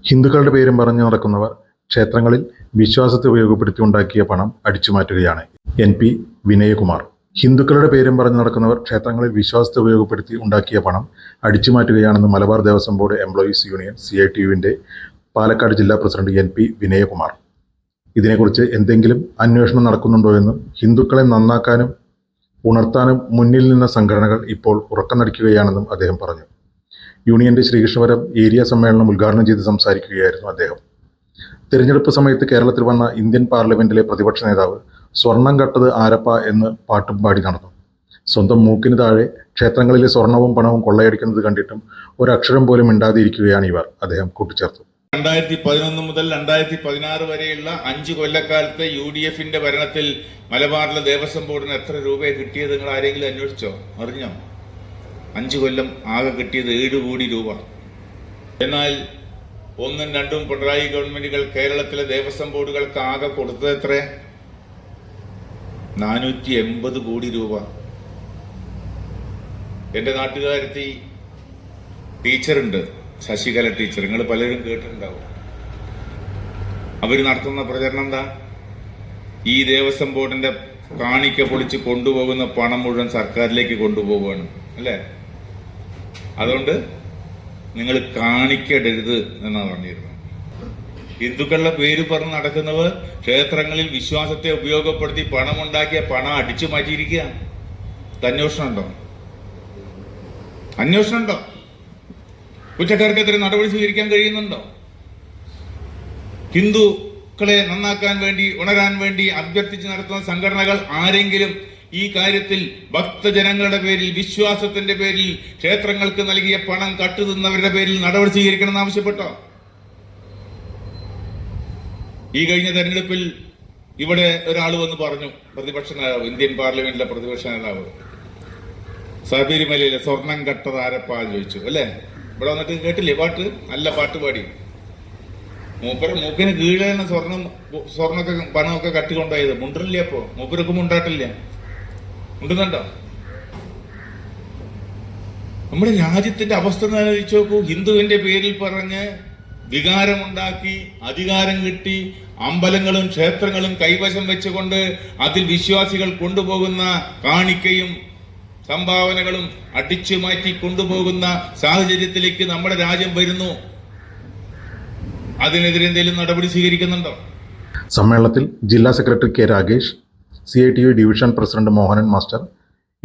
ഹിന്ദുക്കളുടെ പേരും പറഞ്ഞു നടക്കുന്നവർ ക്ഷേത്രങ്ങളിൽ വിശ്വാസത്തെ ഉപയോഗപ്പെടുത്തി ഉണ്ടാക്കിയ പണം അടിച്ചുമാറ്റുകയാണ്. NP വിനയകുമാർ. ഹിന്ദുക്കളുടെ പേരും പറഞ്ഞു നടക്കുന്നവർ ക്ഷേത്രങ്ങളിൽ വിശ്വാസത്തെ ഉപയോഗപ്പെടുത്തി ഉണ്ടാക്കിയ പണം അടിച്ചുമാറ്റുകയാണെന്ന് Malabar Devaswom board employees union CITU-വിൻ്റെ പാലക്കാട് ജില്ലാ പ്രസിഡന്റ് NP വിനയകുമാർ. ഇതിനെക്കുറിച്ച് എന്തെങ്കിലും അന്വേഷണം നടക്കുന്നുണ്ടോ എന്നും ഹിന്ദുക്കളെ നന്നാക്കാനും ഉണർത്താനും മുന്നിൽ നിന്ന സംഘടനകൾ ഇപ്പോൾ ഉറക്കം നടിക്കുകയാണെന്നും അദ്ദേഹം പറഞ്ഞു. യൂണിയന്റെ ശ്രീകൃഷ്ണപുരം ഏരിയ സമ്മേളനം ഉദ്ഘാടനം ചെയ്ത് സംസാരിക്കുകയായിരുന്നു അദ്ദേഹം. തിരഞ്ഞെടുപ്പ് സമയത്ത് കേരളത്തിൽ വന്ന ഇന്ത്യൻ പാർലമെന്റിലെ പ്രതിപക്ഷ നേതാവ് സ്വർണം കട്ടത് ആരപ്പ എന്ന് പാട്ടും പാടി നടന്നു. സ്വന്തം മൂക്കിന് താഴെ ക്ഷേത്രങ്ങളിലെ സ്വർണവും പണവും കൊള്ളയടിക്കുന്നത് കണ്ടിട്ടും ഒരക്ഷരം പോലും മിണ്ടാതിരിക്കുകയാണ് ഇവർ, അദ്ദേഹം കൂട്ടിച്ചേർത്തു. 2011 മുതൽ 2016 വരെയുള്ള 5 കൊല്ലക്കാലത്തെ UDF-ന്റെ ഭരണത്തിൽ മലബാറിലെ ദേവസ്വം ബോർഡിന് എത്ര രൂപയെ കിട്ടിയത് നിങ്ങൾ ആരെങ്കിലും അന്വേഷിച്ചോ? അറിഞ്ഞോ? 5 കൊല്ലം ആകെ കിട്ടിയത് 7 കോടി രൂപ. എന്നാൽ 1ഉം 2ഉം പിണറായി ഗവൺമെന്റുകൾ കേരളത്തിലെ ദേവസ്വം ബോർഡുകൾക്ക് ആകെ കൊടുത്തത് എത്ര? 480 കോടി രൂപ. എന്റെ നാട്ടുകാരത്തി ടീച്ചറുണ്ട്, ശശികല ടീച്ചർ, നിങ്ങൾ പലരും കേട്ടിട്ടുണ്ടാവും. അവർ നടത്തുന്ന പ്രചരണം എന്താ? ഈ ദേവസ്വം ബോർഡിന്റെ കാണിക്ക പൊളിച്ച് കൊണ്ടുപോകുന്ന പണം മുഴുവൻ സർക്കാരിലേക്ക് കൊണ്ടുപോവുകയാണ്, അല്ലേ? അതുകൊണ്ട് നിങ്ങൾ കാണിക്കരുത് എന്നാണ് പറഞ്ഞിരുന്നത്. ഹിന്ദുക്കളുടെ പേര് പറഞ്ഞ് നടക്കുന്നവർ ക്ഷേത്രങ്ങളിൽ വിശ്വാസത്തെ ഉപയോഗപ്പെടുത്തി പണമുണ്ടാക്കിയ പണം അടിച്ചു മാറ്റിയിരിക്കുക. അന്വേഷണം ഉണ്ടോ? അന്വേഷണം ഉണ്ടോ? കുറ്റക്കാർക്കെതിരെ നടപടി സ്വീകരിക്കാൻ കഴിയുന്നുണ്ടോ? ഹിന്ദുക്കളെ നന്നാക്കാൻ വേണ്ടി, ഉണരാൻ വേണ്ടി അഭ്യർത്ഥിച്ച് നടത്തുന്ന സംഘടനകൾ ആരെങ്കിലും ഈ കാര്യത്തിൽ ഭക്തജനങ്ങളുടെ പേരിൽ, വിശ്വാസത്തിന്റെ പേരിൽ ക്ഷേത്രങ്ങൾക്ക് നൽകിയ പണം കട്ടുതിന്നവരുടെ പേരിൽ നടപടി സ്വീകരിക്കണമെന്ന് ആവശ്യപ്പെട്ടോ? ഈ കഴിഞ്ഞ തെരഞ്ഞെടുപ്പിൽ ഇവിടെ ഒരാൾ വന്ന് പറഞ്ഞു, പ്രതിപക്ഷ നേതാവ്, ഇന്ത്യൻ പാർലമെന്റിലെ പ്രതിപക്ഷ നേതാവ്, ശബരിമലയിലെ സ്വർണം കട്ടത് ആരപ്പാ ചോദിച്ചു, അല്ലേ? ഇവിടെ വന്നിട്ട് കേട്ടില്ലേ പാട്ട്? നല്ല പാട്ട് പാടി. മൂക്കിന് കീഴാണ് സ്വർണ്ണൊക്കെ പണമൊക്കെ കട്ടിക്കൊണ്ടായത്. മുണ്ടില്ല. അപ്പോ മൂപ്പരൊക്കെ മുണ്ടാട്ടില്ല. മുണ്ടുന്നുണ്ടോ? നമ്മുടെ രാജ്യത്തിന്റെ അവസ്ഥ ആലോചിച്ച് നോക്കൂ. ഹിന്ദുവിന്റെ പേരിൽ പറഞ്ഞ് വികാരമുണ്ടാക്കി അധികാരം കിട്ടി അമ്പലങ്ങളും ക്ഷേത്രങ്ങളും കൈവശം വെച്ചുകൊണ്ട് അതിൽ വിശ്വാസികൾ കൊണ്ടുപോകുന്ന കാണിക്കയും സംഭാവനകളും അടിച്ചു മാറ്റി കൊണ്ടുപോകുന്ന സാഹചര്യത്തിലേക്ക് നമ്മുടെ രാജ്യം വരുന്നു. അതിനെതിരെ എന്തെങ്കിലും നടപടി സ്വീകരിക്കുന്നുണ്ടോ? സമ്മേളനത്തിൽ ജില്ലാ secretary K Ragesh, CITU division president Mohanan master,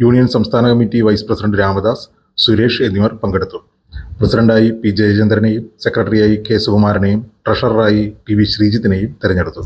union സംസ്ഥാന committee vice president Ramadas, Suresh എന്നിവർ പങ്കെടുത്തു. പ്രസിഡന്റായി P ജയചന്ദ്രനെയും സെക്രട്ടറിയായി K സുകുമാരനെയും ട്രഷററായി PV ശ്രീജിത്തിനെയും തെരഞ്ഞെടുത്തു.